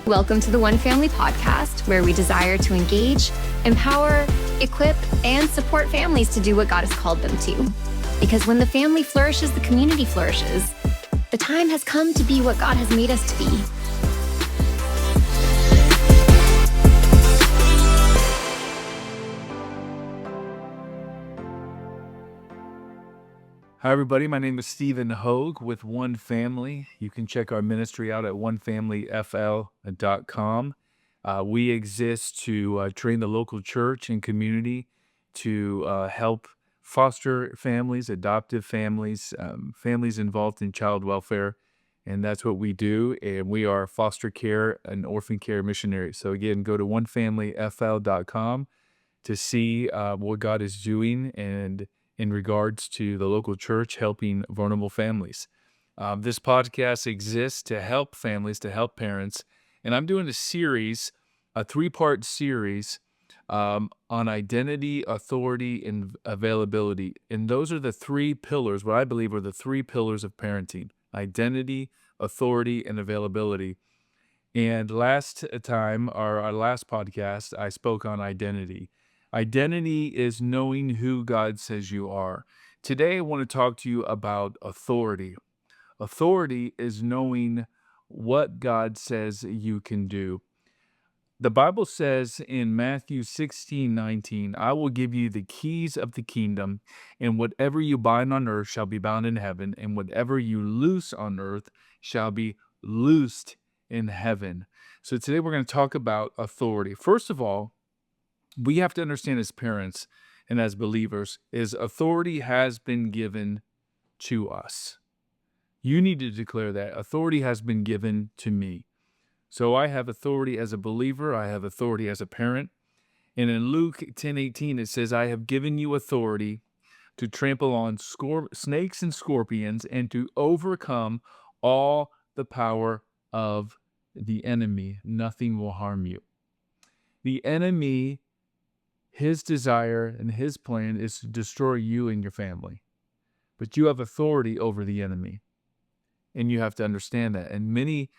Welcome to the One Family Podcast, where we desire to engage, empower, equip, and support families to do what God has called them to. Because when the family flourishes, the community flourishes. The time has come to be what God has made us to be. Hi, everybody. My name is Stephen Hogue with One Family. You can check our ministry out at onefamilyfl.com. We exist to train the local church and community to help foster families, adoptive families, families involved in child welfare. And that's what we do. And we are foster care and orphan care missionaries. So again, go to onefamilyfl.com to see what God is doing and in regards to the local church helping vulnerable families. This podcast exists to help families, to help parents, and I'm doing a series, a 3-part series on identity, authority, and availability. And those are the 3 pillars, what I believe are the 3 pillars of parenting: identity, authority, and availability. And last time, our last podcast, I spoke on identity. Identity is knowing who God says you are. Today, I want to talk to you about authority. Authority is knowing what God says you can do. The Bible says in Matthew 16:19, I will give you the keys of the kingdom, and whatever you bind on earth shall be bound in heaven, and whatever you loose on earth shall be loosed in heaven. So today we're going to talk about authority. First of all, we have to understand as parents and as believers is authority has been given to us. You need to declare that authority has been given to me. So I have authority as a believer. I have authority as a parent. And in Luke 10:18, it says, I have given you authority to trample on snakes and scorpions and to overcome all the power of the enemy. Nothing will harm you. The enemy, his desire and his plan is to destroy you and your family. But you have authority over the enemy. And you have to understand that. And many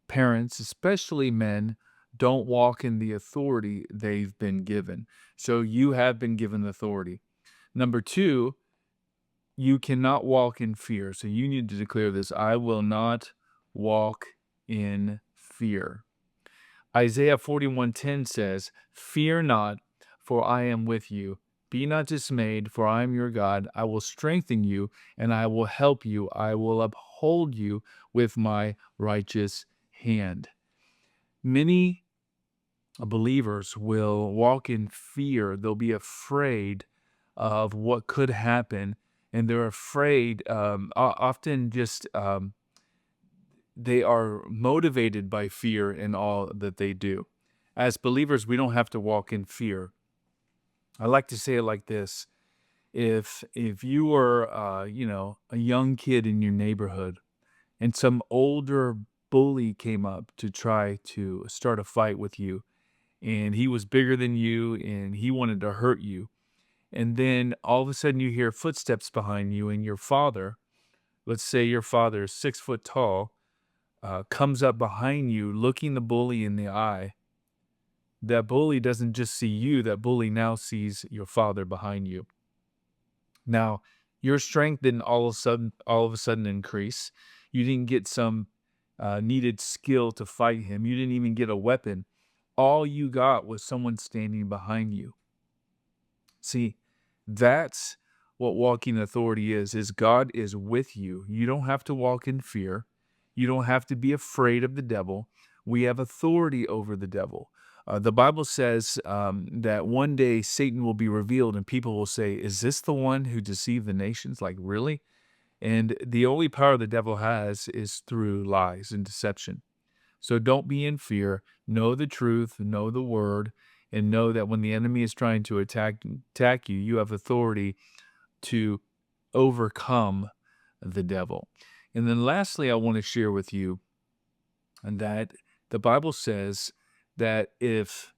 parents, especially men, don't walk in the authority they've been given. So you have been given authority. Number 2, you cannot walk in fear. So you need to declare this: I will not walk in fear. Isaiah 41:10 says, Fear not, for I am with you. Be not dismayed, for I am your God. I will strengthen you, and I will help you. I will uphold you with my righteous hand. Many believers will walk in fear. They'll be afraid of what could happen, and they're afraid, often just they are motivated by fear in all that they do. As believers, we don't have to walk in fear. I like to say it like this: if you were, a young kid in your neighborhood, and some older bully came up to try to start a fight with you, and he was bigger than you, and he wanted to hurt you, and then all of a sudden you hear footsteps behind you, and your father, let's say your father is 6 foot tall, comes up behind you, looking the bully in the eye. That bully doesn't just see you, that bully now sees your father behind you. Now, your strength didn't all of a sudden increase. You didn't get some needed skill to fight him. You didn't even get a weapon. All you got was someone standing behind you. See, that's what walking authority is God is with you. You don't have to walk in fear. You don't have to be afraid of the devil. We have authority over the devil. The Bible says that one day Satan will be revealed and people will say, is this the one who deceived the nations? Like, really? And the only power the devil has is through lies and deception. So don't be in fear. Know the truth, know the word, and know that when the enemy is trying to attack you, you have authority to overcome the devil. And then lastly, I want to share with you that the Bible says that if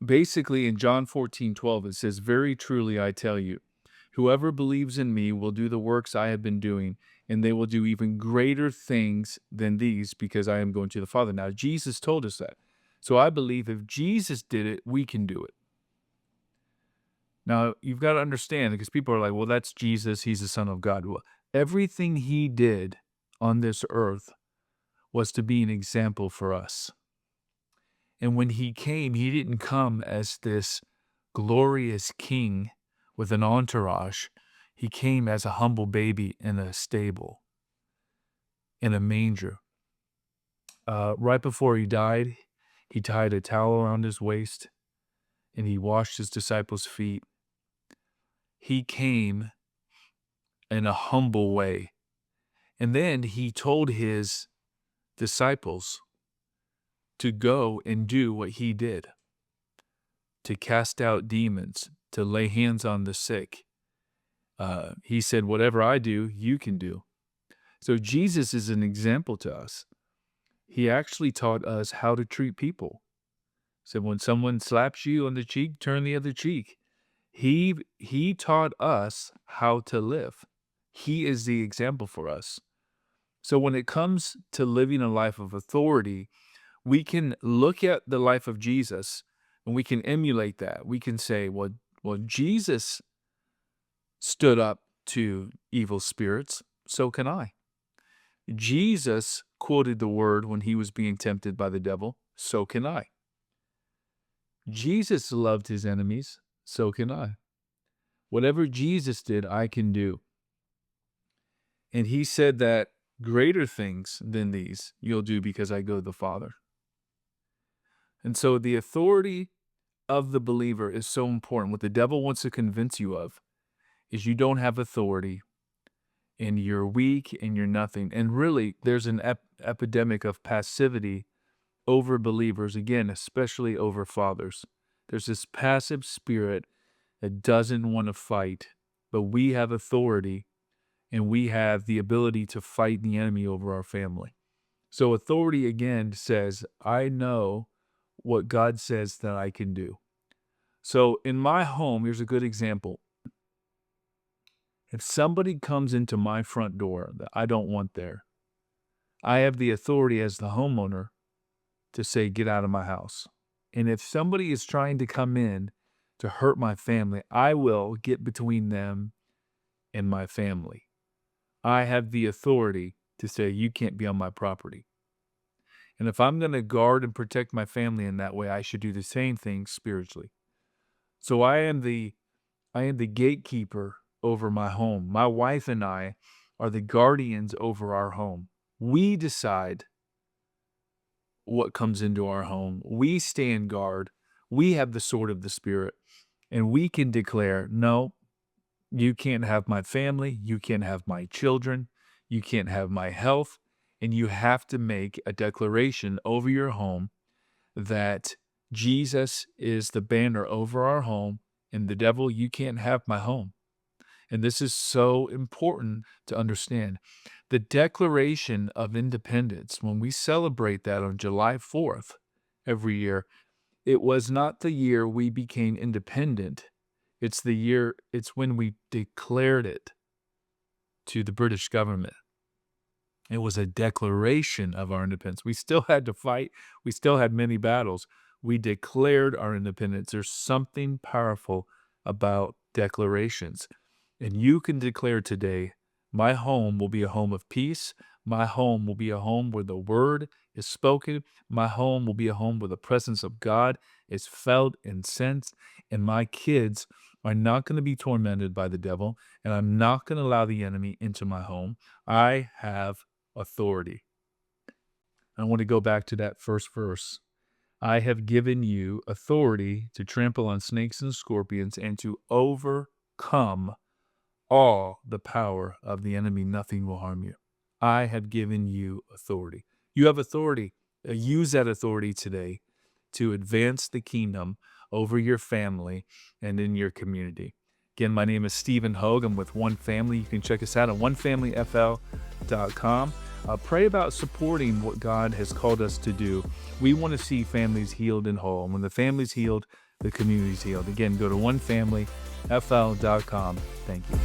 basically in John 14:12, it says, very truly I tell you, whoever believes in me will do the works I have been doing, and they will do even greater things than these because I am going to the Father. Now, Jesus told us that. So I believe if Jesus did it, we can do it. Now, you've got to understand, because people are like, well, that's Jesus. He's the Son of God. Well, everything he did on this earth was to be an example for us. And when he came, he didn't come as this glorious king with an entourage. He came as a humble baby in a stable, in a manger. Right before he died, he tied a towel around his waist and he washed his disciples' feet. He came in a humble way. And then he told his disciples to go and do what he did, to cast out demons, to lay hands on the sick. He said, whatever I do, you can do. So Jesus is an example to us. He actually taught us how to treat people. So when someone slaps you on the cheek, turn the other cheek. He taught us how to live. He is the example for us. So when it comes to living a life of authority, we can look at the life of Jesus and we can emulate that. We can say, well, Jesus stood up to evil spirits, so can I. Jesus quoted the word when he was being tempted by the devil, so can I. Jesus loved his enemies, so can I. Whatever Jesus did, I can do. And he said that greater things than these you'll do because I go to the Father. And so the authority of the believer is so important. What the devil wants to convince you of is you don't have authority and you're weak and you're nothing. And really, there's an epidemic of passivity over believers, again, especially over fathers. There's this passive spirit that doesn't want to fight, but we have authority and we have the ability to fight the enemy over our family. So authority, again, says, I know what God says that I can do. So in my home, here's a good example. If somebody comes into my front door that I don't want there, I have the authority as the homeowner to say, get out of my house. And if somebody is trying to come in to hurt my family, I will get between them and my family. I have the authority to say, you can't be on my property. And if I'm going to guard and protect my family in that way, I should do the same thing spiritually. So I am the gatekeeper over my home. My wife and I are the guardians over our home. We decide what comes into our home. We stand guard. We have the sword of the Spirit. And we can declare, no, you can't have my family. You can't have my children. You can't have my health. And you have to make a declaration over your home that Jesus is the banner over our home, and the devil, you can't have my home. And this is so important to understand. The Declaration of Independence, when we celebrate that on July 4th every year, it was not the year we became independent. It's when we declared it to the British government. It was a declaration of our independence. We still had to fight. We still had many battles. We declared our independence. There's something powerful about declarations. And you can declare today, my home will be a home of peace. My home will be a home where the word is spoken. My home will be a home where the presence of God is felt and sensed. And my kids are not going to be tormented by the devil. And I'm not going to allow the enemy into my home. I have authority. I want to go back to that first verse. I have given you authority to trample on snakes and scorpions and to overcome all the power of the enemy. Nothing will harm you. I have given you authority. You have authority. Use that authority today to advance the kingdom over your family and in your community. Again, my name is Stephen Hogue. I'm with One Family. You can check us out at onefamilyfl.com. Pray about supporting what God has called us to do. We want to see families healed and whole. And when the family's healed, the community's healed. Again, go to onefamilyfl.com. Thank you.